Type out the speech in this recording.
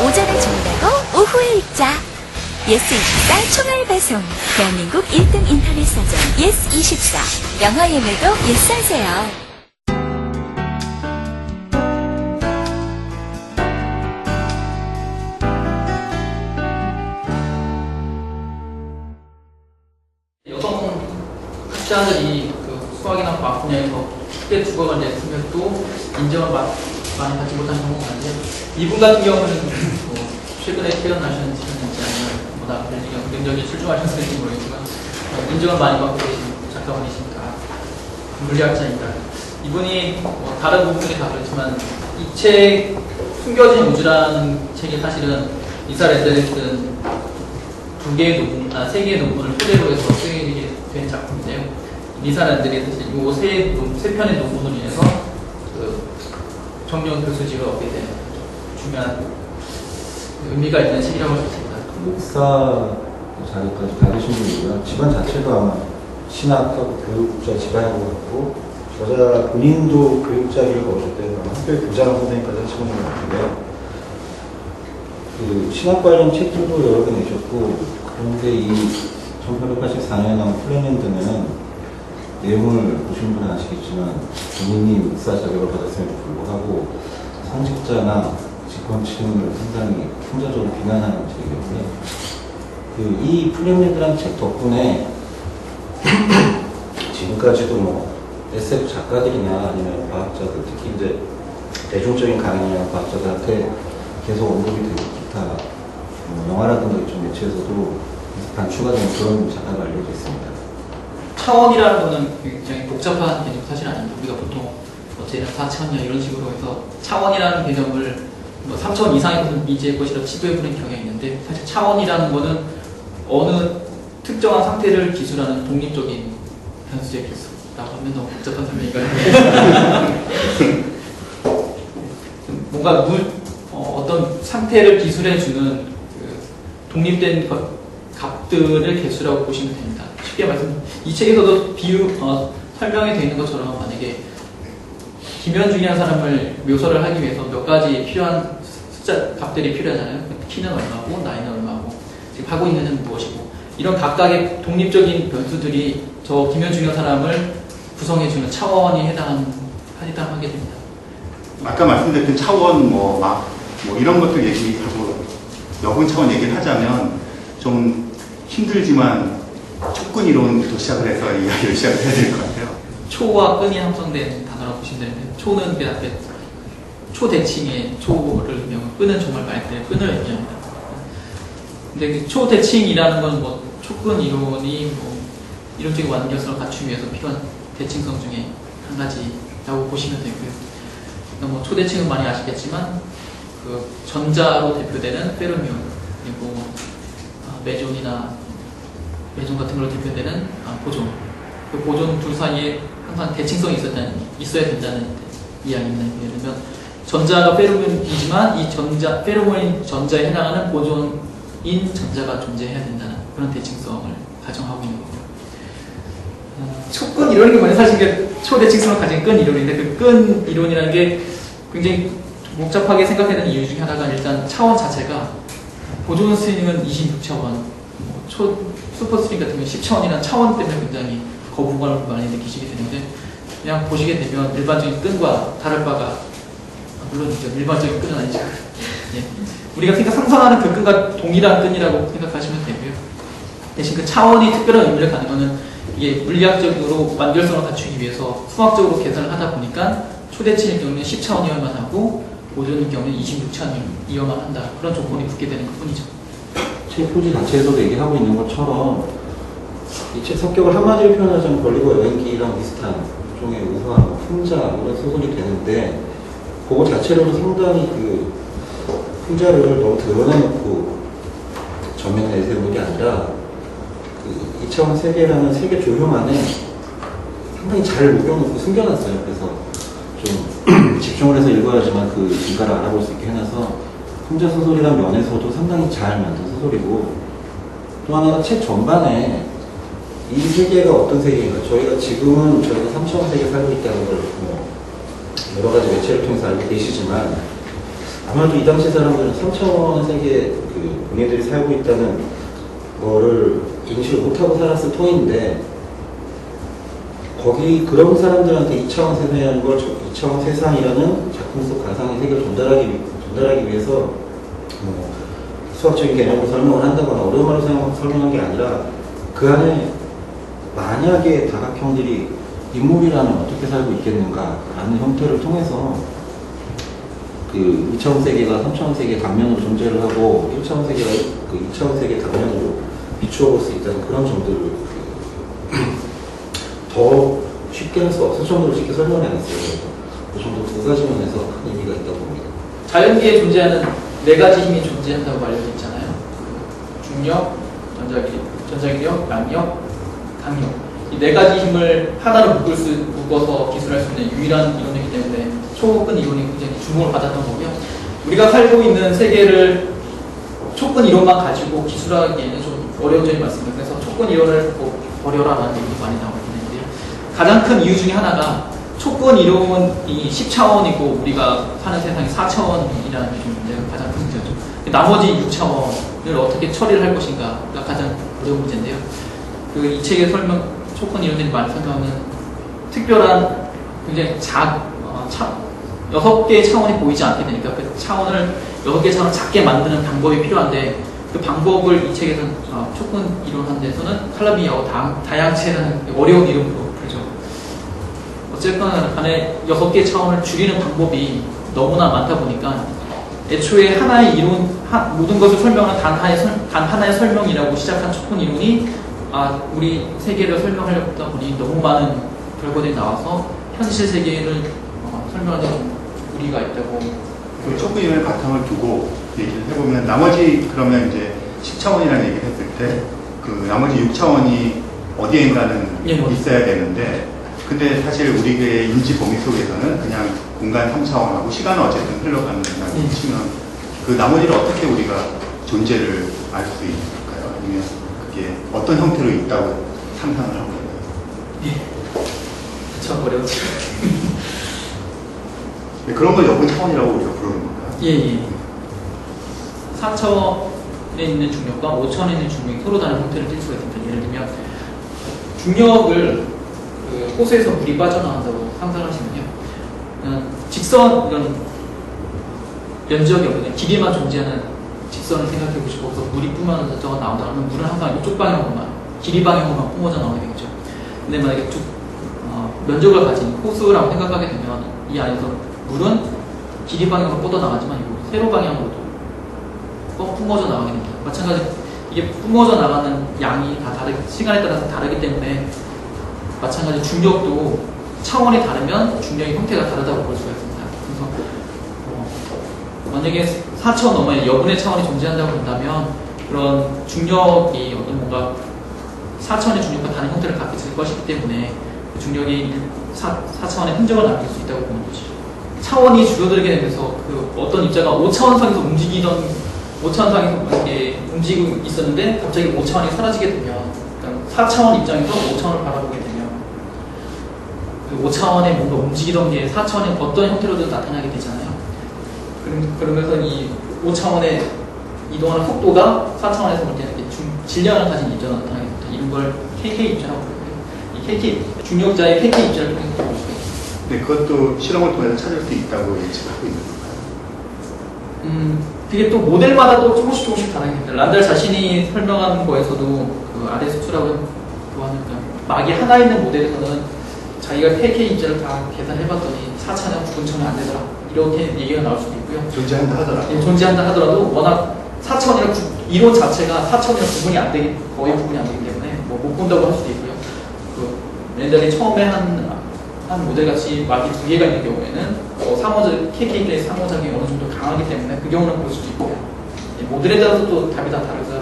오전에 주문하고 오후에 읽자. 예스24 총알 배송. 대한민국 1등 인터넷 사전 예스24. 영화 예매도 예스하세요. 여성 학자들이 그 수학이나 과학 분야에서 크게 죽어간 제품도 인정을 많이 받지 못한 경우가 많은데, 이분 같은 경우는 뭐 최근에 태어나셨는지 아니면 뭐나 긍정적인 출중하셨는지 모르겠지만 인정을 많이 받고 계신 작가분이시니까, 물리학자니까. 이분이 뭐 다른 부분이 다 그렇지만 이 책 숨겨진 우주라는 책이 사실은 이사 랜드레슨 세 개의 논문을 토대로 해서 쓰게 된 작품인데요. 리사 랜드레슨 이 세 편의 논문으로 인해서 그 정년 교수직을 얻게 된 중요한 의미가 있는 책이라고 할 수 있습니다. 목사 자리까지 받으신 분이고요. 집안 자체도 아마 신학하고 교육자 집안인 것 같고, 저자 본인도 교육자를 거주때 학교의 교장 선생님까지 하시는 것 같은데요. 그 신학 관련 책들도 여러 개 내셨고, 그런데 이 1884년에 나온 플랜랜드는 내용을 보신 분은 아시겠지만 본인이 목사 자격을 받았음에도 불구하고 성직자나 직권층을 상당히 풍자적으로 비난하는 책이거든요. 이 플랜랜드라는 책 덕분에 지금까지도 뭐 SF 작가들이나 아니면 과학자들, 특히 이제 대중적인 강의나 과학자들한테 계속 언급이 되고, 기타 영화라든가 좀 매체에서도 반추가 되는 그런 작가가 알려져 있습니다. 차원이라는 거는 굉장히 복잡한 개념 사실 아닙니다. 우리가 보통 제 4차원이야 이런 식으로 해서 차원이라는 개념을 3차원 이상의 것은 미지의 것이라 치부해보는 경향이 있는데, 사실 차원이라는 거는 어느 특정한 상태를 기술하는 독립적인 변수의 개수라고 하면 너무 복잡한 설명이니까 뭔가 어떤 상태를 기술해주는 그 독립된 값들을 개수라고 보시면 됩니다. 쉽게 말씀, 이 책에서도 설명이 되어 있는 것처럼, 만약에 김현중이라는 사람을 묘사를 하기 위해서 몇 가지 필요한 숫자 값들이 필요하잖아요. 키는 얼마고, 나이는 얼마고, 지금 하고 있는 일은 무엇이고, 이런 각각의 독립적인 변수들이 저 김현중이라는 사람을 구성해주는 차원이 해당하게 됩니다. 아까 말씀드렸던 차원, 뭐 이런 것들 얘기하고 여분 차원 얘기를 하자면 좀 힘들지만 촉근 이론부터 시작을 해서 이야기를 시작을 해야 될 것 같아요. 초와 끈이 함성된 단어라고 보시면 되는데, 초는 그 앞에 초대칭의 초를 의미하고, 끈은 정말 말 그대로 끈을 의미합니다. 근데 그 초대칭이라는 건 뭐 촉근 이론이 뭐 이론적인 완결성을 갖추기 위해서 필요한 대칭성 중에 한 가지라고 보시면 되고요. 뭐 초대칭은 많이 아시겠지만 그 전자로 대표되는 페르뮴, 그리고 메존 같은 걸로 대표되는 보존. 그 보존 둘 사이에 항상 대칭성이 있어야 된다는 이야기입니다. 예를 들면 전자가 페르뮴이지만 이 페르뮴인 전자에 해당하는 보존인 전자가 존재해야 된다는 그런 대칭성을 가정하고 있는 거고요. 촉근 이론이 뭐냐, 사실 이게 초대칭성을 가진 끈 이론인데, 그 끈 이론이라는 게 굉장히 복잡하게 생각되는 이유 중에 하나가, 일단 차원 자체가 보존 스트링은 26차원, 슈퍼스트링 같은 경우는 10차원이라는 차원 때문에 굉장히 거부감을 많이 느끼시게 되는데, 그냥 보시게 되면 일반적인 끈과 다를 바가, 물론 일반적인 끈은 아니죠. 예. 우리가 상상하는 그 끈과 동일한 끈이라고 생각하시면 되고요. 대신 그 차원이 특별한 의미를 갖는 것은, 이게 물리학적으로 완결성을 갖추기 위해서 수학적으로 계산을 하다 보니까 초대칭의 경우는 10차원이어야만 하고 보존의 경우는 26차원이어야만 한다, 그런 조건이 붙게 되는 것 뿐이죠. 책 표지 자체에서도 얘기하고 있는 것처럼 이 책 성격을 한마디로 표현하자면 걸리고 여행기랑 비슷한 일종의 우화한 풍자 이런 소설이 되는데, 그거 자체로는 상당히 그 풍자를 너무 드러내놓고 전면에 내세우는 게 아니라, 그 2차원 세계라는 세계 조형 안에 상당히 잘 녹여놓고 숨겨놨어요. 그래서 좀 집중을 해서 읽어야지만 그 인가를 알아볼 수 있게 해놔서 풍자 소설이란 면에서도 상당히 잘 만든 소설이고, 또 하나가 책 전반에 이 세계가 어떤 세계인가, 저희가 3차원 세계에 살고 있다는 걸 여러 가지 매체를 통해서 알고 계시지만, 아마도 이 당시 사람들은 3차원 세계 그 본인들이 살고 있다는 거를 인식을 못하고 살았을 터인데 거기 그런 사람들한테 2차원 세상이라는 걸 2차원 세상이라는 작품 속 가상의 세계를 전달하기 위해서 수학적인 개념으로 설명을 한다거나 어려운 말로 설명한 게 아니라 그 안에 만약에 다각형들이 인물이라면 어떻게 살고 있겠는가라는 형태를 통해서 그 2차원 세계가 3차원 세계 단면으로 존재를 하고 1차원 세계가 그 2차원 세계 단면으로 비추어 볼 수 있다는 그런 정도를 더 쉽게 할 수 없을 정도로 쉽게 설명을 해놨어요. 그 정도 두 가지 면에서 큰 의미가 있다고 봅니다. 자연계에 존재하는 네 가지 힘이 존재한다고 알려져 있잖아요. 중력, 전자기력, 양력, 강력. 이 네 가지 힘을 하나로 묶어서 기술할 수 있는 유일한 이론이기 때문에 초근 이론이 굉장히 주목을 받았던 거고요. 우리가 살고 있는 세계를 초근 이론만 가지고 기술하기에는 좀 어려운 점이 많습니다. 그래서 초근 이론을 꼭 버려라라는 얘기가 많이 나오고 있는데요. 가장 큰 이유 중에 하나가 초근 이론이 10차원이고 우리가 사는 세상이 4차원이라는 게 좀 문제가 가장 큰 문제죠. 나머지 6차원을 어떻게 처리를 할 것인가가 가장 어려운 문제인데요. 그 이 책의 초근 이론들이 많이 설명하는 특별한 굉장히 6개의 차원이 보이지 않게 되니까 그 차원을 6개의 차원을 작게 만드는 방법이 필요한데 그 방법을 이 책에서는 초근 이론하는 데서는 칼라비아오 다양체라는 어려운 이름으로 부르죠. 어쨌거나 간에 6개의 차원을 줄이는 방법이 너무나 많다 보니까 애초에 하나의 이론, 모든 것을 설명하는 단 하나의 설명이라고 시작한 초근 이론이 우리 세계를 설명하려고 하다 보니 너무 많은 결과들이 나와서 현실 세계를 설명하는 좀 무리가 있다고. 그 초근 이론의 바탕을 두고 얘기를 해보면 나머지 그러면 이제 10차원이라는 얘기를 했을 때 그 나머지 6차원이 어디엔가는 있어야 되는데 근데 사실 우리의 인지 범위 속에서는 그냥 공간 3차원하고 시간은 어쨌든 흘러가는 거라고 치면 그 나머지를 어떻게 우리가 존재를 알 수 있을까요? 아니면 그게 어떤 형태로 있다고 상상을 하고 있나요? 예. 참 어려웠죠. 그런 걸 여분 차원이라고 우리가 부르는 건가요? 예. 4차원에 있는 중력과 5차원에 있는 중력이 서로 다른 형태를 띌 수가 있습니다. 예를 들면 중력을 그 호수에서 물이 빠져나간다고 상상하시면요. 직선 이런 면적이 없는 길이만 존재하는 직선을 생각해 보시고 거기서 물이 뿜어져 나온다면 물은 항상 이쪽 방향으로만 길이 방향으로만 뿜어져 나오게 되겠죠. 근데 만약에 면적을 가진 호수라고 생각하게 되면 이 안에서 물은 길이 방향으로 뻗어나가지만 이 세로 방향으로도 뿜어져 나가게 됩니다. 마찬가지 이게 뿜어져 나가는 양이 다 시간에 따라서 다르기 때문에 마찬가지 중력도 차원이 다르면 중력의 형태가 다르다고 볼 수가 있습니다. 그래서 만약에 4차원 넘어에 여분의 차원이 존재한다고 한다면 그런 중력이 어떤 뭔가 4차원의 중력과 다른 형태를 갖게 될 것이기 때문에 그 중력이 4차원의 흔적을 남길 수 있다고 보는 것이죠. 차원이 줄어들게 되면서 그 어떤 입자가 5차원상에서 움직이던 5차원상에서 이렇게 움직이고 있었는데 갑자기 5차원이 사라지게 되면 그러니까 4차원 입장에서 5차원을 바라보게 되면 그 5차원에 뭔가 움직이던 게 4차원의 어떤 형태로든 나타나게 되잖아요. 그러면서 이 5차원에 이동하는 속도가 4차원에서 볼 때는 질량을 가진 입자가 나타나게 됩니다. 이런 걸 KK 입자라고 부르고요. 이 KK, 중력자의 KK 입자를 통해서 볼 수가 있습니다. 네, 그것도 실험을 통해서 찾을 수 있다고 예측하고 있는 건가요? 그게 또 모델마다 또 조금씩 다르겠습니다. 란달 자신이 설명하는 거에서도 그 아래 수출하고 하니까 막이 하나 있는 모델에서는 자기가 KK 입자를 다 계산해봤더니 4차원 구분처는 안 되더라. 이렇게 얘기가 나올 수도 있고요. 존재한다 하더라도. 예, 존재한다 하더라도 워낙 4차원이랑 이론 자체가 4차원이랑 구분이 안 되기, 거의 구분이 안 되기 때문에 못 본다고 할 수도 있고요. 그 랜달이 처음에 한 모델같이 막이 2개가 있는 경우에는 KK 클래스 상호작용이 어느 정도 강하기 때문에 그 경우는 볼 수도 있고요. 모델에 따라서 또 답이 다 다르다.